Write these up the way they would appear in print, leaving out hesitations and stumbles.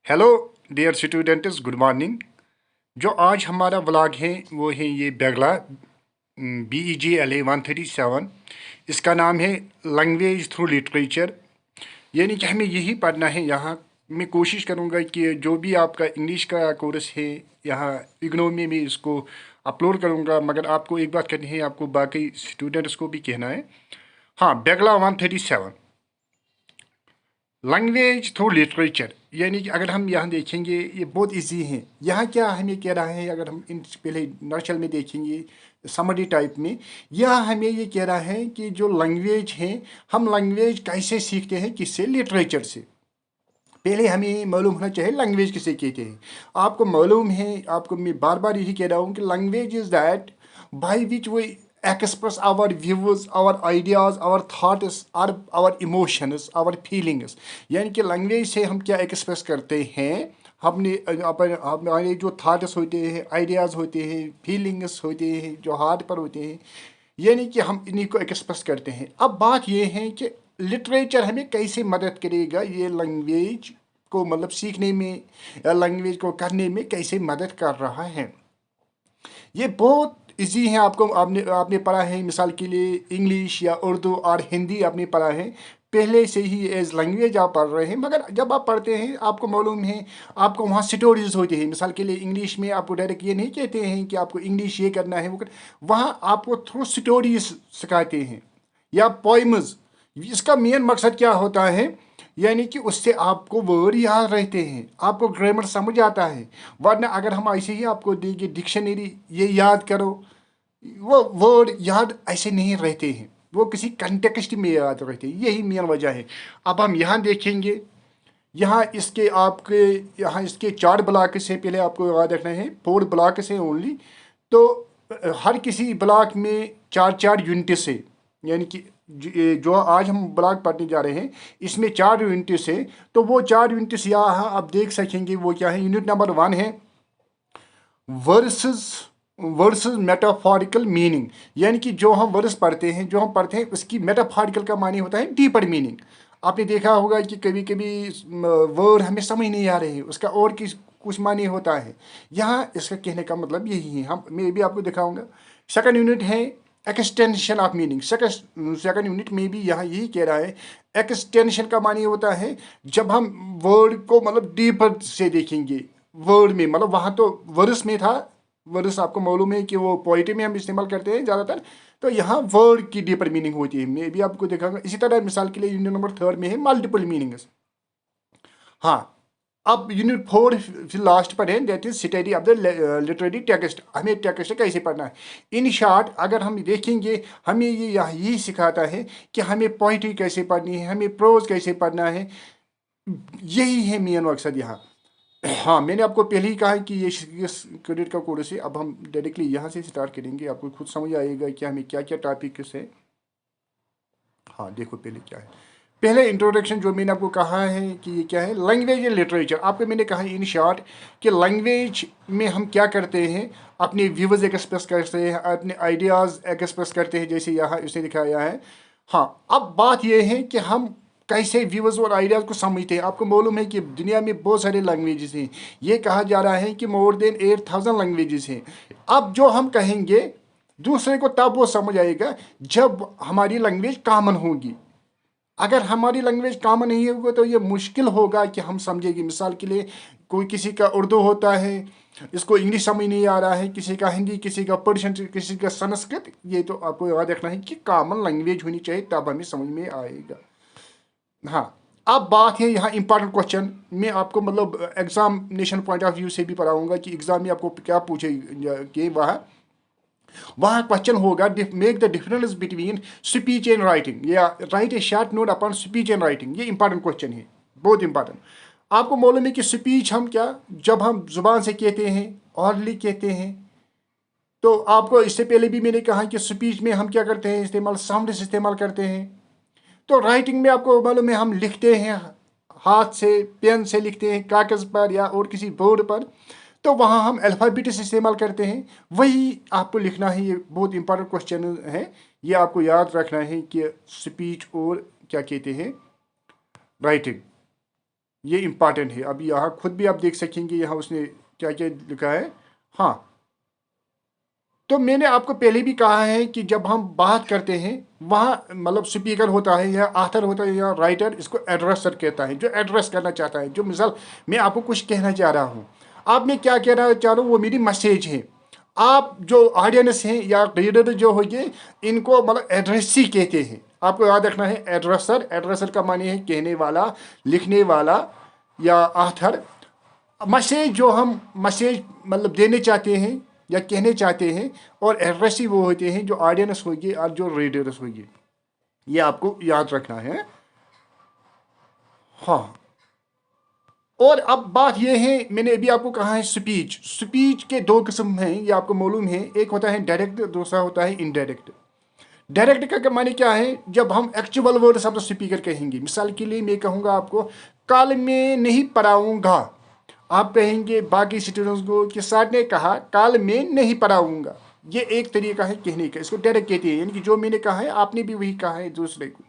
Hello dear students, good morning. जो आज हमारा व्लॉग है वो है ये बेगला BEGLA 137। इसका नाम है लैंग्वेज थ्रू लिटरेचर। यानी कि हमें यही पढ़ना है यहाँ। मैं कोशिश करूँगा कि जो भी आपका इंग्लिश का कोर्स है यहाँ इग्नो में मैं इसको अपलोड करूँगा, मगर आपको एक बात करनी है, आपको बाकी स्टूडेंट्स को भी कहना है। हाँ, बेगला 137 लैंग्वेज थ्रू लिटरेचर। यानी कि अगर हम यहाँ देखेंगे ये बहुत इजी है। यहाँ क्या हमें कह रहा है, अगर हम इन पहले नर्चल में देखेंगे समरी टाइप में, यह हमें ये कह रहा है कि जो लैंग्वेज है, हम लैंग्वेज कैसे सीखते हैं, किससे? लिटरेचर से। पहले हमें मालूम होना चाहिए लैंग्वेज किसे कहते हैं। आपको मालूम है, आपको मैं बार बार यही कह रहा हूँ कि language is that by which we express our views, our ideas, our thoughts, our emotions, our feelings। यानी कि लैंग्वेज से हम क्या एक्सप्रेस करते हैं, हमने हमारे जो थाट्स होते हैं, आइडियाज़ होते हैं, फीलिंग्स होते हैं, जो हार्ट पर होते हैं, यानी कि हम इन्हीं को एक्सप्रेस करते हैं। अब बात ये है कि लिटरेचर हमें कैसे मदद करेगा ये लैंग्वेज को मतलब सीखने में या लैंग्वेज को करने में कैसे मदद कर रहा है। ये बहुत इजी है। आपको आपने आपने पढ़ा है, मिसाल के लिए इंग्लिश या उर्दू और हिंदी आपने पढ़ा है, पहले से ही एज लैंग्वेज आप पढ़ रहे हैं। मगर जब आप पढ़ते हैं आपको मालूम है, आपको वहाँ स्टोरीज होती है। मिसाल के लिए इंग्लिश में आपको डायरेक्ट ये नहीं कहते हैं कि आपको इंग्लिश ये करना है वो वहाँ आपको थ्रू स्टोरीज सिखाते हैं या पोइम्स। इसका मेन मकसद क्या होता है, यानी कि उससे आपको वर्ड याद रहते हैं, आपको ग्रामर समझ आता है। वरना अगर हम ऐसे ही आपको देंगे डिक्शनरी ये याद करो, वो वर्ड याद ऐसे नहीं रहते हैं, वो किसी कंटेक्स्ट में याद रहते हैं। यही मेन वजह है। अब हम यहाँ देखेंगे, यहाँ इसके आपके यहाँ इसके 4 ब्लॉक से पहले आपको याद रखना है, 4 ब्लॉक से ओनली। तो हर किसी ब्लॉक में 4 4 यूनिट्स है। यानी कि जो आज हम ब्लॉक पढ़ने जा रहे हैं इसमें 4 यूनिट्स है। तो वो 4 यूनिट्स यहाँ आप देख सकेंगे वो क्या है। यूनिट नंबर 1 है वर्सेस वर्सेस मेटाफॉरिकल मीनिंग। यानी कि जो हम वर्स पढ़ते हैं, जो हम पढ़ते हैं उसकी मेटाफॉरिकल का मानी होता है डीपर मीनिंग। आपने देखा होगा कि कभी कभी वर्ड हमें समझ नहीं आ रहे, उसका और किस कुछ मानी होता है। यहाँ इसका कहने का मतलब यही है। हम मैं भी आपको दिखाऊंगा। सेकंड यूनिट है extension of meaning. Second unit में भी यहाँ यही कह रहा है, एक्सटेंशन का मानी होता है जब हम वर्ड को मतलब डीपर से देखेंगे। वर्ड में मतलब वहाँ तो वर्स में था, वर्स आपको मालूम है कि वो पोइट्री में हम इस्तेमाल करते हैं ज़्यादातर। तो यहाँ वर्ड की डीपर मीनिंग होती है, मैं भी आपको दिखाऊंगा। इसी तरह मिसाल के लिए यूनिट नंबर 3 में है मल्टीपल मीनिंग्स। हाँ, अब यूनिट 4 फिर लास्ट पर है, that is study of the literary text. हमें टेक्स्ट कैसे पढ़ना है। इन शॉर्ट अगर हम देखेंगे, हमें ये यही सिखाता है कि हमें पोइट्री कैसे पढ़नी है, हमें प्रोज कैसे पढ़ना है। यही है मेन मकसद यहाँ। हाँ, मैंने आपको पहले ही कहा है कि ये इस क्रेडिट का कोर्स है। अब हम डायरेक्टली यहाँ से स्टार्ट करेंगे, आपको खुद समझ आएगा कि हमें क्या क्या टॉपिक है। हाँ देखो पहले क्या है। पहले इंट्रोडक्शन जो मैंने आपको कहा है कि ये क्या है, लैंग्वेज एंड लिटरेचर। आपको मैंने कहा इन शॉर्ट कि लैंग्वेज में हम क्या करते हैं, अपने व्यूज़ एक्सप्रेस करते हैं, अपने आइडियाज़ एक्सप्रेस करते हैं, जैसे यहाँ इसे दिखाया है। हाँ, अब बात यह है कि हम कैसे व्यूज़ और आइडियाज़ को समझते हैं। आपको मालूम है कि दुनिया में बहुत सारे लैंग्वेजेस हैं। ये कहा जा रहा है कि मोर देन 8000 लैंग्वेजेस हैं। अब जो हम कहेंगे दूसरे को तब वो समझ आएगा जब हमारी लैंग्वेज कॉमन होगी। अगर हमारी लैंग्वेज कॉमन नहीं होगी तो ये मुश्किल होगा कि हम समझेंगे। मिसाल के लिए कोई किसी का उर्दू होता है, इसको इंग्लिश समझ नहीं आ रहा है, किसी का हिंदी, किसी का पर्शियन, किसी का संस्कृत। ये तो आपको याद रखना है कि कॉमन लैंग्वेज होनी चाहिए, तब हमें समझ में आएगा। हाँ, अब बात है यहाँ इंपॉर्टेंट क्वेश्चन। मैं आपको मतलब एग्जामिनेशन पॉइंट ऑफ व्यू से भी पढ़ाऊंगा कि एग्जाम में आपको क्या पूछे वहाँ वहाँ क्वेश्चन होगा, make the difference between speech and writing, या write a short note upon speech and writing. ये इंपॉर्टेंट क्वेश्चन है, बहुत इंपॉर्टेंट। आपको मालूम है कि स्पीच हम क्या, जब हम जुबान से कहते हैं, ऑरली कहते हैं। तो आपको इससे पहले भी मैंने कहा कि स्पीच में हम क्या करते हैं, इस्तेमाल साउंड से इस्तेमाल करते हैं। तो राइटिंग में आपको मालूम है हम लिखते हैं, हाथ से पेन से लिखते हैं कागज़ पर या और किसी बोर्ड पर। तो वहाँ हम अल्फ़ाबेट्स इस्तेमाल करते हैं, वही आपको लिखना है। ये बहुत इंपॉर्टेंट क्वेश्चन है, ये आपको याद रखना है कि स्पीच और क्या कहते हैं, राइटिंग। ये इम्पॉर्टेंट है। अब यहाँ खुद भी आप देख सकेंगे, यहाँ उसने क्या क्या लिखा है। हाँ, तो मैंने आपको पहले भी कहा है कि जब हम बात करते हैं वहाँ मतलब स्पीकर होता है या आथर होता है या राइटर, इसको एड्रेसर कहता है, जो एड्रेस करना चाहता है। जो मिसाल मैं आपको कुछ कहना चाह रहा हूँ, आप मैं क्या कहना चाह रहा हूँ वो मेरी मैसेज है। आप जो ऑडियंस हैं या रीडर जो होंगे, इनको मतलब एड्रेसी कहते हैं। आपको याद रखना है, एड्रेसर, एड्रेसर का माने है कहने वाला, लिखने वाला या आथर। मैसेज जो हम मैसेज मतलब देने चाहते हैं या कहने चाहते हैं, और एड्रेसी वो होते हैं जो ऑडियंस होगी और जो रीडर्स होगी। ये आपको याद रखना है। हाँ, और अब बात ये है, मैंने अभी आपको कहा है स्पीच। स्पीच के दो किस्म हैं, ये आपको मालूम है। एक होता है डायरेक्ट, दूसरा होता है इनडायरेक्ट। डायरेक्ट का माने क्या है, जब हम एक्चुअल वर्ड शब्द स्पीकर कहेंगे। मिसाल के लिए मैं कहूँगा आपको, कल मैं नहीं पढ़ाऊँगा। आप कहेंगे बाकी स्टूडेंट्स को कि सर ने कहा कल मैं नहीं पढ़ाऊँगा। ये एक तरीका है कहने का, इसको डायरेक्ट कहते हैं, यानी कि जो मैंने कहा है आपने भी वही कहा है दूसरे को।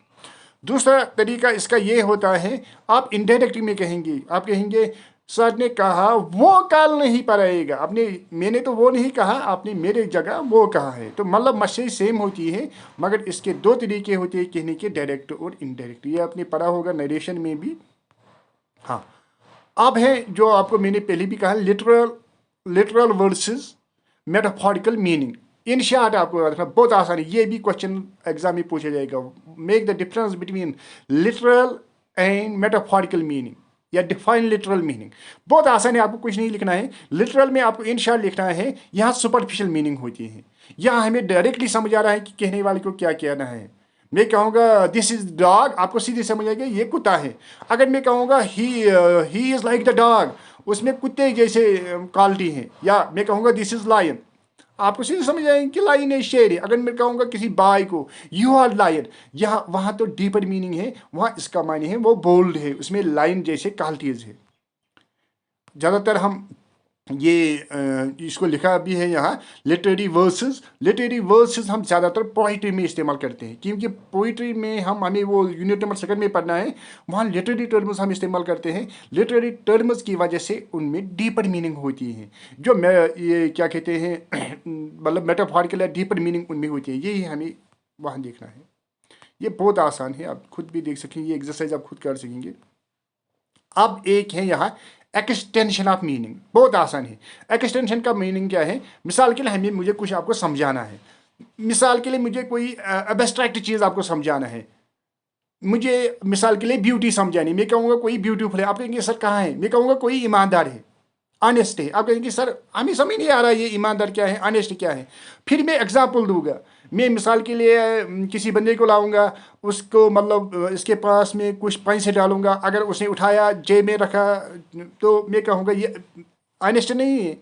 दूसरा तरीका इसका ये होता है, आप इनडायरेक्ट में कहेंगे। आप कहेंगे सर ने कहा वो कल नहीं पढ़ाएगा। आपने, मैंने तो वो नहीं कहा, आपने मेरे जगह वो कहा है। तो मतलब मैसेज सेम होती है, मगर इसके दो तरीके होते हैं कहने के, डायरेक्ट और इनडायरेक्ट। ये आपने पढ़ा होगा नरेशन में भी। हाँ, अब है जो आपको मैंने पहले भी कहा, literal versus metaphorical meaning. In short आपको रखना बहुत आसान है, ये भी क्वेश्चन एग्जाम में पूछा जाएगा। Make the difference between literal and metaphorical meaning, या डिफाइन लिटरल मीनिंग। बहुत आसान है, आपको कुछ नहीं लिखना है। लिटरल में आपको इन शॉर्ट लिखना है, यहाँ सुपरफिशियल मीनिंग होती है। यहाँ हमें डायरेक्टली समझ आ रहा है कि कहने वाले को क्या कहना है। मैं कहूँगा दिस इज डॉग, आपको सीधे समझ आएगा ये कुत्ता है। अगर मैं कहूँगा he is like the dog, उसमें कुत्ते जैसे क्वालिटी हैं। या मैं कहूँगा दिस इज लायन, आपको सीधे समझ आएंगे कि लाइन है, शेर है। अगर मैं कहूँगा किसी बाय को यू आर लायन, यहाँ वहाँ तो डीपर मीनिंग है, वहाँ इसका मायने है वो बोल्ड है, उसमें लाइन जैसे क्वालिटीज है। ज़्यादातर हम ये इसको लिखा भी है यहाँ, लिटरेरी वर्सेस। लिटरेरी वर्सेस हम ज़्यादातर पोइट्री में इस्तेमाल करते हैं, क्योंकि पोइट्री में हमें वो यूनिट नंबर 2 में पढ़ना है, वहाँ लिटरेरी टर्म्स हम इस्तेमाल करते हैं। लिटरेरी टर्म्स की वजह से उनमें डीपर मीनिंग होती है, जो मैं ये क्या कहते हैं मतलब मेटाफोरिकल या डीपर मीनिंग उनमें होती है। यही हमें वहाँ देखना है। ये बहुत आसान है, आप खुद भी देख सकेंगे, ये एक्सरसाइज आप खुद कर सकेंगे। अब एक है यहाँ एक्सटेंशन ऑफ मीनिंग, बहुत आसान है। एक्सटेंशन का मीनिंग क्या है, मिसाल के लिए हमें मुझे कुछ आपको समझाना है। मिसाल के लिए मुझे कोई एब्स्ट्रैक्ट चीज़ आपको समझाना है। मुझे मिसाल के लिए ब्यूटी समझानी, मैं कहूँगा कोई ब्यूटीफुल है। आप कहेंगे सर कहाँ है, मैं कहूँगा कोई ईमानदार है, ऑनेस्ट है। आप कहेंगे सर हमें समझ नहीं आ रहा ये ईमानदार क्या है, ऑनेस्ट क्या है। फिर मैं एग्जाम्पल दूंगा। मैं मिसाल के लिए किसी बंदे को लाऊंगा, उसको मतलब इसके पास में कुछ पैसे डालूंगा, अगर उसने उठाया जेब में रखा तो मैं कहूँगा ये ऑनेस्ट नहीं है,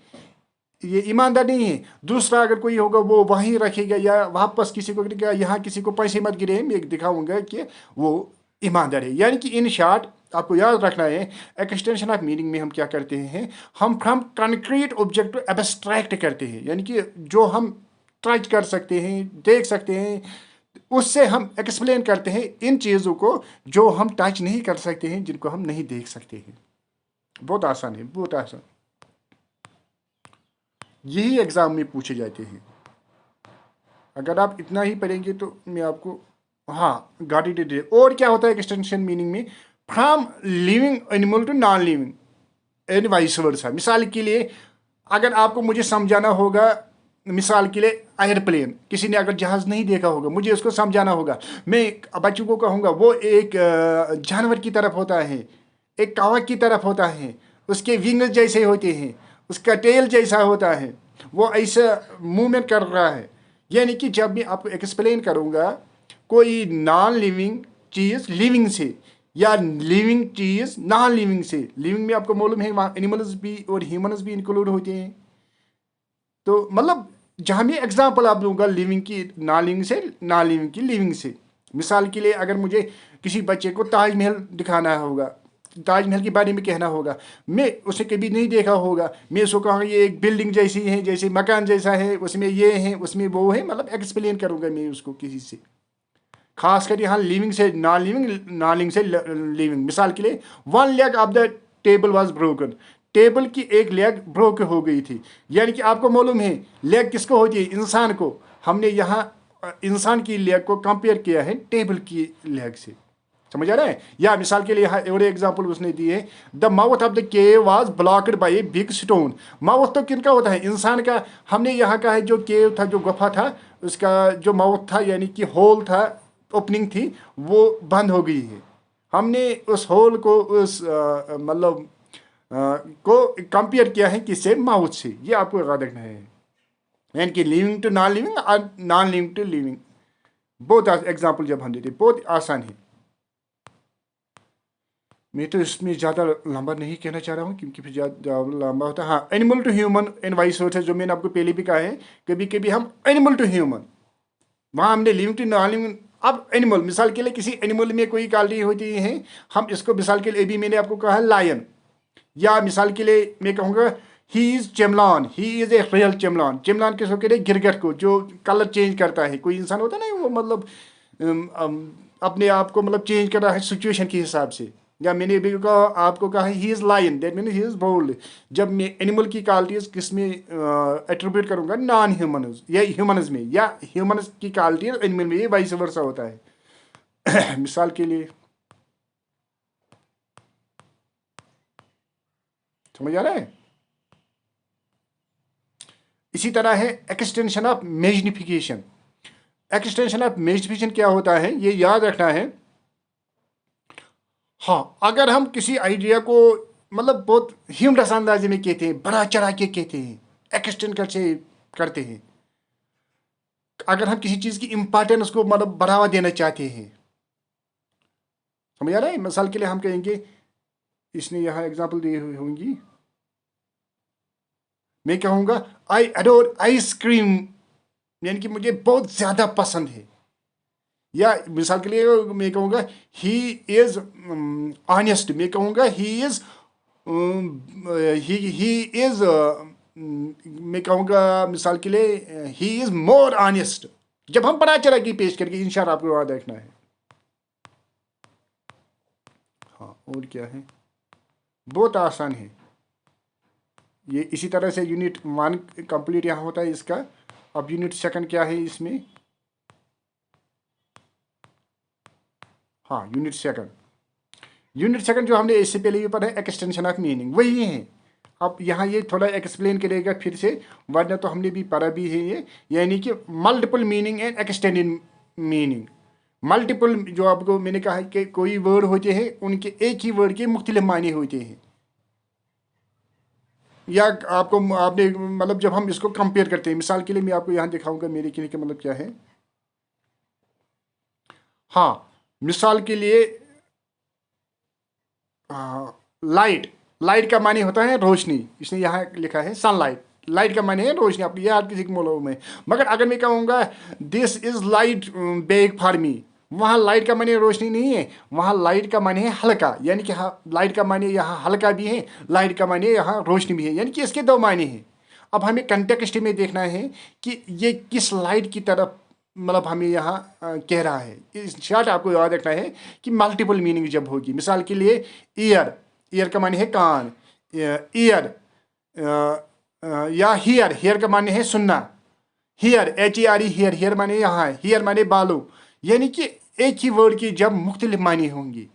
ये ईमानदार नहीं है। दूसरा अगर कोई होगा वो वहीं रखेगा या वापस किसी को गिरेगा, यहाँ किसी को पैसे मत गिरे, मैं दिखाऊंगा कि वो ईमानदार है। यानी कि इन शॉर्ट आपको याद रखना है, एक्सटेंशन ऑफ मीनिंग में हम क्या करते हैं, हम from concrete object to abstract करते हैं। यानी कि जो हम टच कर सकते हैं, देख सकते हैं, उससे हम एक्सप्लेन करते हैं इन चीज़ों को जो हम टच नहीं कर सकते हैं, जिनको हम नहीं देख सकते हैं। बहुत आसान है, बहुत आसान। यही एग्ज़ाम में पूछे जाते हैं। अगर आप इतना ही पढ़ेंगे तो मैं आपको, हाँ, गाड़ी दे दे। और क्या होता है एक्सटेंशन मीनिंग में, from living animal to non living and vice versa. मिसाल के लिए अगर आपको मुझे समझाना होगा, मिसाल के लिए एयरप्लेन, किसी ने अगर जहाज़ नहीं देखा होगा, मुझे उसको समझाना होगा। मैं बच्चों को कहूँगा वो एक जानवर की तरफ होता है, एक कौवा की तरफ होता है, उसके विंग्स जैसे होते हैं, उसका टेल जैसा होता है, वो ऐसा मूवमेंट कर रहा है। यानी कि जब मैं आपको एक्सप्लेन करूँगा कोई नॉन लिविंग चीज़ लिविंग से, या लिविंग चीज़ नॉन लिविंग से, लिविंग में आपको मालूम है वहाँ एनिमल्स भी और ह्यूमन्स भी इंक्लूड होते हैं। तो मतलब जहाँ मैं एग्जांपल आप दूंगा लिविंग की नॉन लिविंग से, नॉन लिविंग की लिविंग से। मिसाल के लिए अगर मुझे किसी बच्चे को ताजमहल दिखाना होगा, ताजमहल के बारे में कहना होगा, मैं उसे कभी नहीं देखा होगा, मैं उसको कहूँगा ये एक बिल्डिंग जैसी है, जैसे मकान जैसा है, उसमें ये है, उसमें वो है, मतलब एक्सप्लेन करूँगा मैं उसको किसी से। खास कर यहाँ लिविंग से नॉन लिविंग, नॉन लिविंग से लिविंग। मिसाल के लिए one leg of the table was broken, table की एक लेग ब्रोक हो गई थी। यानी कि आपको मालूम है लेग किसको होती है, इंसान को। हमने यहाँ इंसान की लेग को कंपेयर किया है टेबल की लेग से, समझ आ रहा है। या मिसाल के लिए यहाँ और एग्जांपल उसने दी है, the mouth of the cave was blocked by a big stone. Mouth तो किनका होता है, इंसान का। हमने यहाँ का है जो केव था, जो गुफा था, उसका जो माउथ था यानी कि होल था, ओपनिंग थी, वो बंद हो गई है। हमने उस होल को उस मतलब को कंपेयर किया है किससे, माउथ से। ये आपको याद रखना है। यानी कि लिविंग टू नॉन लिविंग और नॉन लिविंग टू लिविंग, बहुत एग्जाम्पल जब हम देते बहुत आसान है। मैं तो इसमें ज़्यादा लंबा नहीं कहना चाह रहा हूँ क्योंकि फिर ज़्यादा लंबा होता है। हाँ, animal to human and vice versa, जो मैंने आपको पहले भी कहा है। कभी कभी हम एनिमल टू ह्यूमन, वहाँ हमने लिविंग टू नॉन लिविंग। अब एनिमल, मिसाल के लिए किसी एनिमल में कोई क्वालिटी होती है, हम इसको मिसाल के लिए अभी मैंने आपको कहा लायन, या मिसाल के लिए मैं कहूँगा he is chameleon, he is a real chameleon. Chameleon किसको कह रहे, गिरगिट को, जो कलर चेंज करता है। कोई इंसान होता है ना, वो मतलब अपने आप को मतलब चेंज कर रहा है सिचुएशन के हिसाब से। या मैंने भी कहा, आपको कहा he is lion, that mean he is bold. जब मैं एनिमल की क्वालिटीज़ किस में एट्रीब्यूट करूँगा, नॉन ह्यूमनज या ह्यूमनज में, या ह्यूमनज की क्वालिटी एनिमल में, ये वाइस वर्सा होता है। मिसाल के लिए समझ आ रहा है। इसी तरह है extension of magnification. Extension of magnification क्या होता है, ये याद रखना है। हाँ, अगर हम किसी आइडिया को मतलब बहुत ह्यूमरस अंदाजे में कहते हैं, बड़ा चढ़ा के कहते हैं, एक्सटेंड करते हैं। अगर हम किसी चीज़ की इंपॉर्टेंस को मतलब बढ़ावा देना चाहते हैं, समझ आ रहा है। मिसाल के लिए हम कहेंगे, इसने यहाँ एग्जांपल दी हुई होंगी, मैं कहूँगा आई अडोर आइसक्रीम, यानी कि मुझे बहुत ज़्यादा पसंद है। या मिसाल के लिए मैं कहूँगा ही इज़ ऑनेस्ट, मैं कहूँगा ही इज़ ही इज़ मैं कहूँगा मिसाल के लिए ही इज़ मोर ऑनेस्ट। जब हम बड़ा चढ़ा की पेश करके, इंशाल्लाह आपको याद रखना है। हाँ, और क्या है, बहुत आसान है ये। इसी तरह से यूनिट 1 कंप्लीट यहाँ होता है इसका। अब यूनिट 2 क्या है इसमें, हाँ यूनिट 2 जो हमने इससे पहले भी पढ़ा है, एक्सटेंशन ऑफ मीनिंग, वही है। अब यहाँ ये थोड़ा एक्सप्लेन करेगा फिर से, वरना तो हमने भी पढ़ा भी है ये। यानी कि multiple meaning and extended meaning. Multiple, जो आपको मैंने कहा कि कोई वर्ड होते हैं, उनके एक ही वर्ड के मुख्तलिफ मायने होते हैं। या आपको आपने मतलब जब हम इसको कंपेयर करते हैं, मिसाल के लिए मैं आपको यहाँ दिखाऊंगा मेरे कहने का मतलब क्या है। हाँ, मिसाल के लिए लाइट, लाइट का माने होता है रोशनी, इसने यहाँ लिखा है सनलाइट। लाइट का माने है रोशनी, आप ये हर किसी को मालूम है। मगर अगर मैं कहूँगा this is light bag for me, वहाँ लाइट का माने रोशनी नहीं है, वहाँ लाइट का माने है हल्का। यानी कि हाँ, लाइट का माने यहाँ हल्का भी है, लाइट का माने यहाँ रोशनी भी है, यानी कि इसके दो माने हैं। अब हमें कंटेक्स्ट में देखना है कि ये किस लाइट की तरफ मतलब हमें यहाँ कह रहा है। इस शॉर्ट आपको याद रखना है कि मल्टीपल मीनिंग जब होगी। मिसाल के लिए ईयर, ईयर का माने है कान, ईयर, या हियर, हियर का माने है सुनना। हियर, HERE, हियर, हियर माने यहाँ, हियर माने बालू। यानी कि एक ही वर्ड की जब मुख्तलिफ मानी होंगी,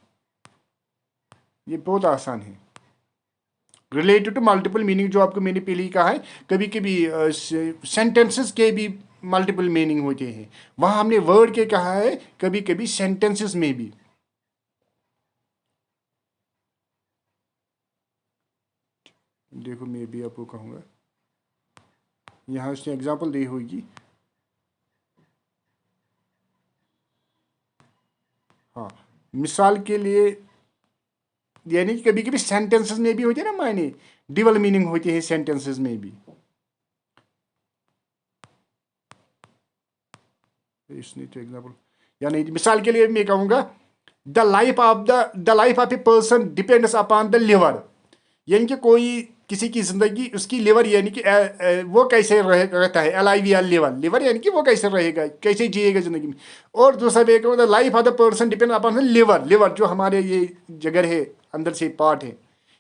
ये बहुत आसान है। रिलेटेड टू मल्टीपल मीनिंग, जो आपको मैंने पहले ही कहा है, कभी कभी सेंटेंसेस के भी मल्टीपल मीनिंग होते हैं। वहाँ हमने वर्ड के कहा है, कभी कभी सेंटेंसेस में भी। देखो मैं भी आपको कहूँगा, यहाँ उसने एग्जांपल दी होगी। हाँ, मिसाल के लिए यानी कि कभी कभी सेंटेंसेस में भी होते हैं ना मायने, डबल मीनिंग होती है सेंटेंसेस में भी। इसने तो एग्जांपल, यानी मिसाल के लिए मैं कहूँगा the life of a person depends upon the liver. यानी कि कोई किसी की ज़िंदगी, उसकी लिवर यानी कि वो कैसे रहता है, LIVR लिवर, लिवर यानी कि वो कैसे रहेगा, कैसे जिएगा ज़िंदगी में। और दूसरा भी एक life of the person depend upon liver, liver जो हमारे ये जगह है, अंदर से पार्ट है,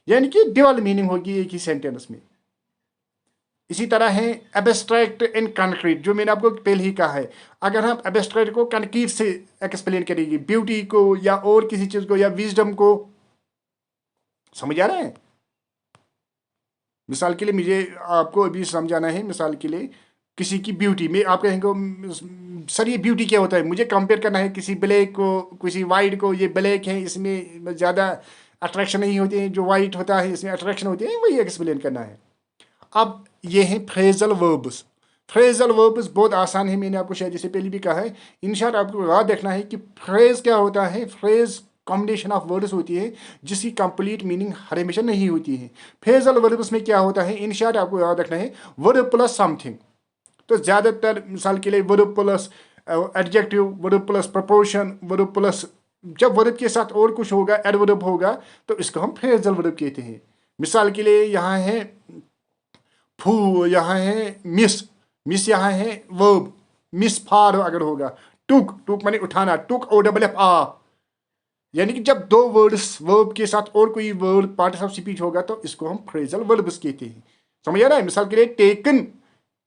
यानी कि डबल मीनिंग होगी एक ही सेंटेंस में। इसी तरह है एब्स्ट्रैक्ट एंड कंक्रीट, जो मैंने आपको पहले ही कहा है। अगर हम एब्स्ट्रैक्ट को कंक्रीट से एक्सप्लेन करेंगे, ब्यूटी को या और किसी चीज़ को या विजडम को, समझ आ रहा है। मिसाल के लिए मुझे आपको अभी समझाना है, मिसाल के लिए किसी की ब्यूटी में आप कहेंगे सर ये ब्यूटी क्या होता है, मुझे कंपेयर करना है किसी ब्लैक को किसी वाइट को, ये ब्लैक है इसमें ज़्यादा अट्रैक्शन नहीं होती है, जो वाइट होता है इसमें अट्रैक्शन होती है, वही एक्सप्लेन करना है। अब ये हैं फ्रेजल वर्ब्स। फ्रेजल वर्ब्स बहुत आसान है, मैंने आपको शायद इससे पहले भी कहा है। इंशाल्लाह आपको याद रखना है कि फ्रेज क्या होता है। फ्रेज कॉम्बिनेशन ऑफ वर्ड्स होती है जिसकी कंप्लीट मीनिंग हर हमेशा नहीं होती है। फ्रेजल वर्ब्स में क्या होता है, इंशाल्लाह आपको याद रखना है, वर्ब प्लस समथिंग। तो ज़्यादातर मिसाल के लिए verb plus adjective, verb plus proportion, verb plus, जब वर्ब के साथ और कुछ होगा, एडवर्ब होगा, तो इसको हम फ्रेजल वर्ब कहते हैं। मिसाल के लिए यहाँ है फू, यहाँ है मिस, मिस यहाँ है वर्ब, मिस फार अगर होगा, टुक, टुक माने उठाना, टुक OFF, यानी कि जब दो वर्ड्स वर्ब के साथ और कोई वर्ड पार्ट ऑफ स्पीच होगा तो इसको हम फ्रेजल वर्ब्स कहते हैं। समझ आ रहा है। मिसाल के लिए taken,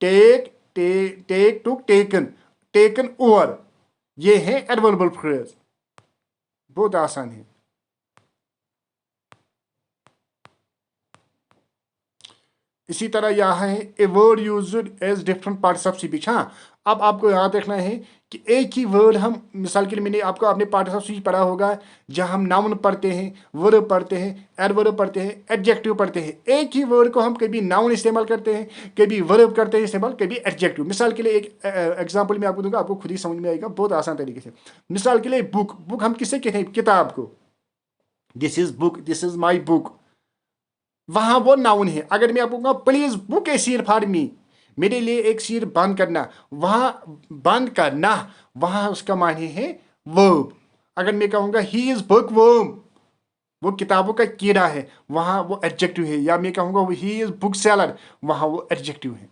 take, take took, taken, taken over, ये है एडवर्बल फ्रेज, बहुत आसान है। इसी तरह यहाँ है a word used as different parts of speech. हाँ, अब आपको याद रखना है कि एक ही वर्ड हम, मिसाल के लिए मैंने आपको अपने पार्ट्स ऑफ स्पीच पढ़ा होगा, जहाँ हम नाउन पढ़ते हैं, वर्ब पढ़ते हैं, एडवर्ब पढ़ते हैं, एडजेक्टिव पढ़ते हैं। एक ही वर्ड को हम कभी नाउन इस्तेमाल करते हैं, कभी वर्ब करते हैं इस्तेमाल, कभी एडजेक्टिव। मिसाल के लिए एक एग्जाम्पल मैं आपको दूंगा, आपको खुद ही समझ में आएगा बहुत आसान तरीके से। मिसाल के लिए बुक, बुक हम किससे कहते हैं, किताब को, this is book, this is my book, वहां वो नाउन है। अगर मैं आपको कहूँ please book A seat for me, मेरे लिए एक सीट बंद करना, वहां बंद करना, वहां उसका माने है वर्ब। अगर मैं कहूँगा ही इज बुक वर्म, वो किताबों का कीड़ा है, वहां वो एडजेक्टिव है। या मैं कहूँगा ही इज बुक सेलर, वहां वो एडजेक्टिव है।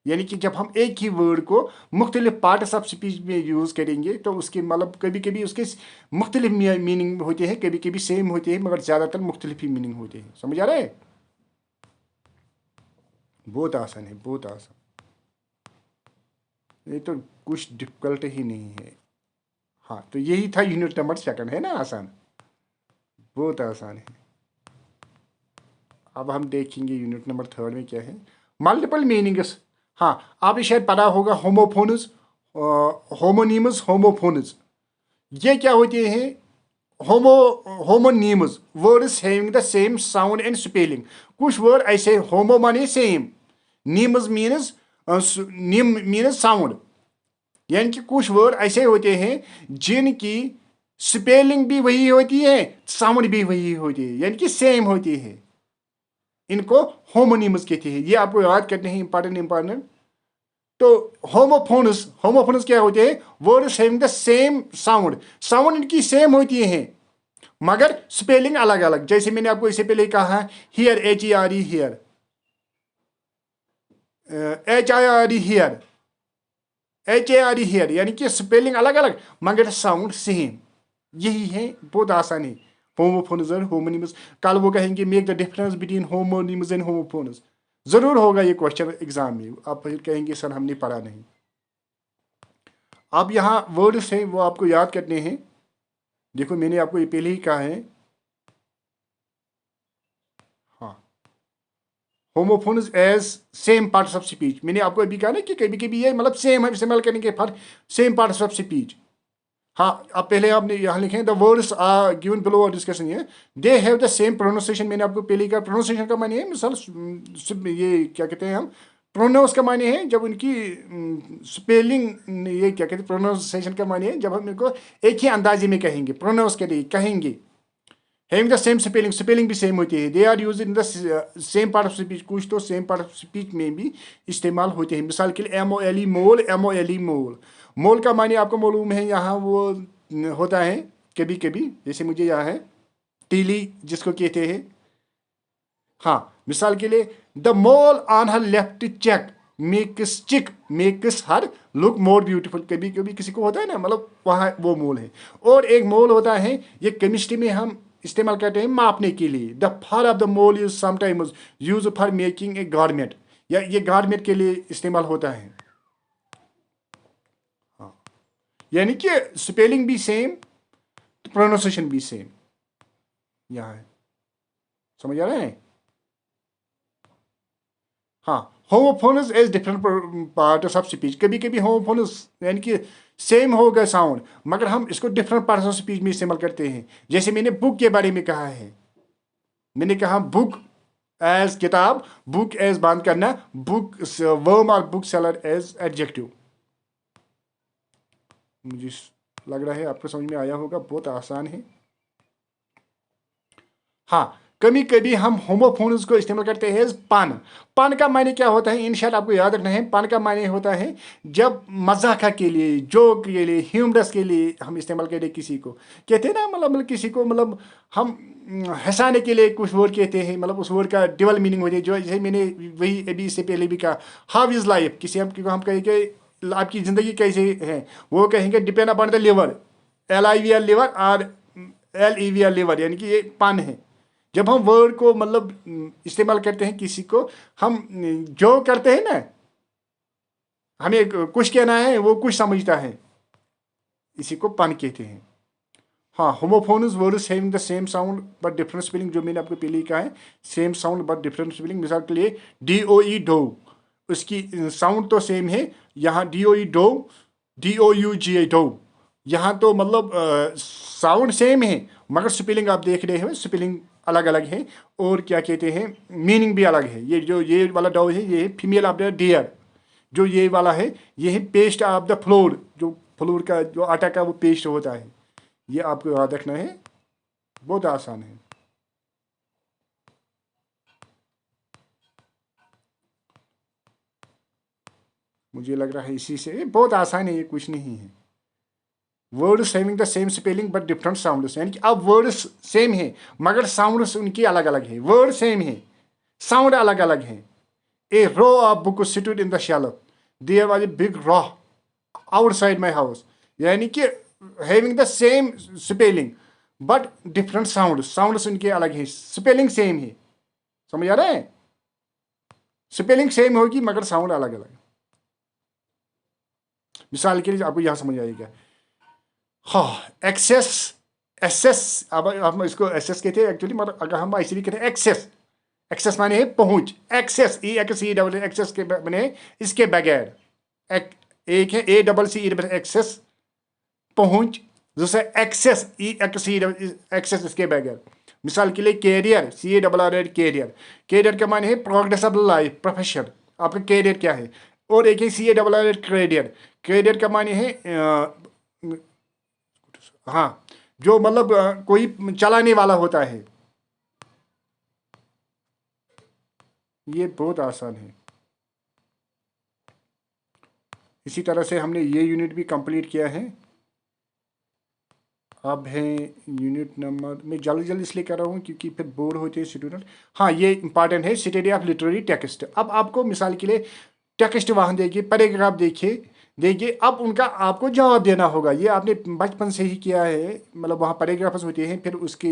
यानी कि जब हम एक ही वर्ड को मुख्तलिफ पार्ट्स ऑफ स्पीच में यूज़ करेंगे तो उसके मतलब कभी कभी उसके मुख्तलिफ मीनिंग होते हैं, कभी कभी सेम होते हैं, मगर ज़्यादातर मुख्तलिफ ही मीनिंग होते हैं। समझ आ रहा है। बहुत आसान है, बहुत आसान, ये तो कुछ डिफिकल्ट ही नहीं है। हाँ, तो यही था यूनिट नंबर 2, है ना, आसान, बहुत आसान है। अब हम देखेंगे यूनिट नंबर 3 में क्या है, मल्टीपल मीनिंग्स। हाँ, आपने शायद पढ़ा होगा होमोफोनस, होमोनीमस, होमोफोनस, ये क्या होते हैं। Homonymous words having the same sound and spelling. कुछ वर्ड ऐसे, होमो माने सेम, नीमस मीनस, नीम मीनस साउंड, यानी कि कुछ वर्ड ऐसे होते हैं जिनकी स्पेलिंग भी वही होती है, साउंड भी वही होती है, यानी कि सेम होती है। इनको होमोनीमस कहते हैं। ये आपको याद करने हैं, इंपॉर्टेंट। तो होमोफोनस, होमोफोनस क्या होते हैं, words having the same sound, sound इनकी सेम होती है मगर स्पेलिंग अलग अलग। जैसे मैंने आपको इससे पहले कहा, here, HERE here, HIRE here, HARE here, यानी कि स्पेलिंग अलग अलग मगर साउंड सेम। यही है, बहुत आसान है। होमोफोनस और होमोनिमस, कल वो कहेंगे make the difference between homonymous and homophonous, जरूर होगा ये क्वेश्चन एग्जाम में। आप फिर कहेंगे सर हमने पढ़ा नहीं। अब यहाँ वर्ड्स हैं वो आपको याद करने हैं। देखो मैंने आपको ये पहले ही कहा है। हाँ, homophones as same parts of speech, मैंने आपको अभी कहा ना कि कभी कभी ये मतलब सेम है, इस्तेमाल करने के फर्क, सेम पार्ट्स ऑफ स्पीच। हाँ, अब पहले आपने यहाँ लिखे the words are given below discussion है, they have the same pronunciation. मैंने आपको पहले कहा प्रोनाउंसिएशन का माने है, मिसाल ये क्या कहते हैं हम, प्रोनाउंस का माने है जब उनकी स्पेलिंग, ये क्या कहते हैं प्रोनाउंसिएशन का माने है जब हम इनको एक ही अंदाजे में कहेंगे, प्रोनाउंस के लिए कहेंगे। Having the same spelling, spelling भी सेम होती है। They are use in the same part of speech, कुछ तो सेम पार्ट ऑफ स्पीच में भी इस्तेमाल होते हैं। मिसाल के लिए MOLE मोल, MOLE मोल, मोल का माने आपको मालूम है, यहाँ वो होता है कभी कभी, जैसे मुझे यहाँ है तीली जिसको कहते हैं। हाँ, मिसाल के लिए the mole on her left cheek makes her look more beautiful. कभी कभी किसी को होता है ना, मतलब वहाँ वो मोल है। और एक मोल होता है, ये केमिस्ट्री में हम इस्तेमाल करते हैं मापने के लिए। The fur of the mole is sometimes use for making a garment, या ये गारमेंट के लिए इस्तेमाल होता है। हाँ, यानी कि स्पेलिंग भी सेम, प्रोनाउंसिएशन भी सेम यहाँ है। समझ आ रहा है? हाँ, homophonous as different parts of speech. कभी कभी होमोफोनस यानी कि सेम होगा साउंड, मगर हम इसको डिफरेंट पार्ट्स ऑफ स्पीच में इस्तेमाल करते हैं। जैसे मैंने बुक के बारे में कहा है, मैंने कहा बुक एज किताब, बुक एज बंद करना, बुक वर्म और बुक सेलर एज एडजेक्टिव। मुझे लग रहा है आपको समझ में आया होगा, बहुत आसान है। हाँ, कभी कभी हम होमोफोन्स को इस्तेमाल करते हैं पन। पन का मायने क्या होता है, इन शायद आपको याद रखना है। पन का मायने होता है जब मजाक के लिए, जोक के लिए, ह्यूमरस के लिए हम इस्तेमाल करते हैं किसी को। कहते हैं ना, मतलब किसी को, मतलब हम हंसाने के लिए कुछ वर्ड कहते हैं, मतलब उस वर्ड का डबल मीनिंग होती है। जो जैसे मैंने वही अभी इससे पहले भी कहा, हाउ इज़ लाइफ। किसी हम कहेंगे आपकी ज़िंदगी कैसे है, वो कहेंगे depend upon the liver, LIVR liver, और LEVR लिवर, यानी कि ये पन है। जब हम वर्ड को मतलब इस्तेमाल करते हैं किसी को, हम जो करते हैं ना, हमें कुछ कहना है, वो कुछ समझता है, इसी को पन कहते हैं। हाँ, homophonous words having the same sound but different spelling, जो मैंने आपको पहले ही कहा है, same sound but different spelling. मिसाल के लिए DOE डो, उसकी साउंड तो सेम है। यहाँ DOE डो, DOUGA डो, यहाँ तो मतलब साउंड सेम है, मगर स्पेलिंग आप देख रहे हो, स्पेलिंग अलग अलग है। और क्या कहते हैं, मीनिंग भी अलग है। ये जो ये वाला डो है, ये फीमेल ऑफ द डियर। जो ये वाला है, ये है पेस्ट ऑफ द फ्लोर, जो फ्लोर का जो आटा का वो पेस्ट होता है। ये आपको याद रखना है, बहुत आसान है। मुझे लग रहा है इसी से बहुत आसान है, ये कुछ नहीं है। Words having the same spelling but different sounds, यानी कि अब वर्ड्स सेम है मगर साउंड्स उनकी अलग अलग है। वर्ड सेम है, साउंड अलग अलग है। A row of book seated in the shelf, there was a big row outside my house. यानी कि having the same spelling but different sounds उनके अलग है, स्पेलिंग सेम है। समझ आ रहा है? स्पेलिंग सेम होगी मगर साउंड अलग अलग। मिसाल के लिए आपको यहां समझ आएगा। हाँ, एक्सेस, एसेस, अब हम इसको एसेस कहते हैं एक्चुअली, मगर अगर हम ऐसे भी कहते हैं एक्सेस, एक्सेस माने है पहुंच। एक्सेस, EXE एक्सेस के बने इसके बगैर। एक है ACCE एक्सेस, पहुंच। दूसरा एक्सेस, EXE एक्सेस, इसके बगैर। मिसाल के लिए कैरियर, CARR कैरियर। कैरियर का माने है प्रोग्रेस ऑफ लाइफ, प्रोफेशन, आपका कैरियर क्या है। और एक है CARR कैरियर। कैरियर का माने है हाँ, जो मतलब कोई चलाने वाला होता है। ये बहुत आसान है। इसी तरह से हमने ये यूनिट भी कंप्लीट किया है। अब है यूनिट नंबर, मैं जल्दी जल्दी इसलिए कर रहा हूँ क्योंकि फिर बोर होते हैं स्टूडेंट। हाँ, ये इंपॉर्टेंट है, स्टडी ऑफ लिटरेरी टेक्स्ट। अब आपको मिसाल के लिए टेक्स्ट वहाँ देखिए, पैराग्राफ देखिए, देखिए अब उनका आपको जवाब देना होगा। ये आपने बचपन से ही किया है, मतलब वहाँ पैराग्राफ्स होते हैं, फिर उसके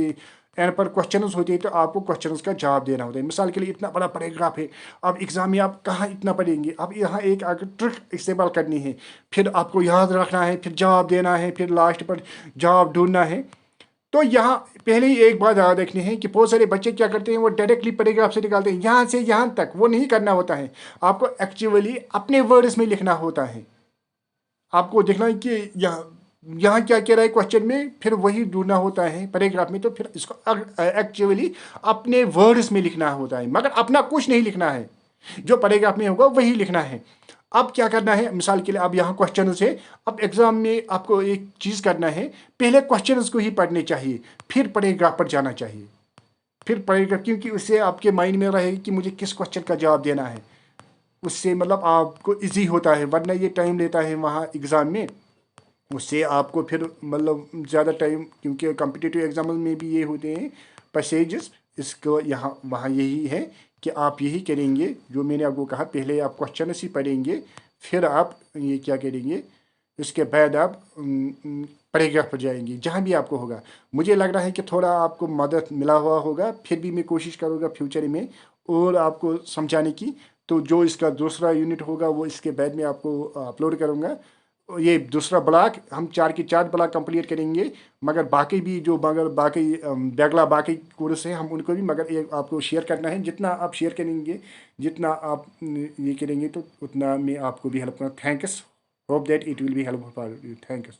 एंड पर क्वेश्चंस होते हैं, तो आपको क्वेश्चंस का जवाब देना होता है। मिसाल के लिए इतना बड़ा पैराग्राफ है, अब एग्जाम में आप कहाँ इतना पढ़ेंगे। अब यहाँ एक आगे ट्रिक इस्तेमाल करनी है, फिर आपको याद रखना है, फिर जवाब देना है, फिर लास्ट पर जवाब ढूंढना है। तो यहाँ पहले ही एक बात याद रखनी है कि बहुत सारे बच्चे क्या करते हैं, वो डायरेक्टली पैराग्राफ से निकालते हैं, यहाँ से यहाँ तक। वो नहीं करना होता है, आपको एक्चुअली अपने वर्ड्स में लिखना होता है। आपको देखना है कि यहाँ क्या कह रहा है क्वेश्चन में, फिर वही ढूंढना होता है पैराग्राफ में। तो फिर इसको एक्चुअली अपने वर्ड्स में लिखना होता है, मगर अपना कुछ नहीं लिखना है, जो पैराग्राफ में होगा वही लिखना है। अब क्या करना है, मिसाल के लिए अब यहाँ क्वेश्चन है, अब एग्जाम में आपको एक चीज़ करना है, पहले क्वेश्चन को ही पढ़ने चाहिए, फिर पैराग्राफ पर जाना चाहिए। फिर पैराग्राफ, क्योंकि उससे आपके माइंड में रहेगा कि मुझे किस क्वेश्चन का जवाब देना है। उससे मतलब आपको इजी होता है, वरना ये टाइम लेता है वहाँ एग्ज़ाम में। उससे आपको फिर मतलब ज़्यादा टाइम, क्योंकि कॉम्पिटिटिव एग्जाम में भी ये होते हैं पैसेजेस, इसको यहाँ वहाँ यही है कि आप यही करेंगे जो मैंने आपको कहा। पहले आप क्वेश्चन ही पढ़ेंगे, फिर आप ये क्या करेंगे, उसके बाद आप पैराग्राफ पर जाएंगे जहाँ भी आपको होगा। मुझे लग रहा है कि थोड़ा आपको मदद मिला हुआ होगा, फिर भी मैं कोशिश करूँगा फ्यूचर में और आपको समझाने की। तो जो इसका दूसरा यूनिट होगा वो इसके बाद में आपको अपलोड करूँगा। ये दूसरा ब्लॉक हम 4 के 4 ब्लॉक कंप्लीट करेंगे, मगर बाकी भी जो मगर बाकी बैगला बाकी कोर्स हैं हम उनको भी मगर एक आपको शेयर करना है। जितना आप शेयर करेंगे, जितना आप ये करेंगे तो उतना मैं आपको भी हेल्प करूँगा। Thanks, hope that it will be helpful for you. Thanks.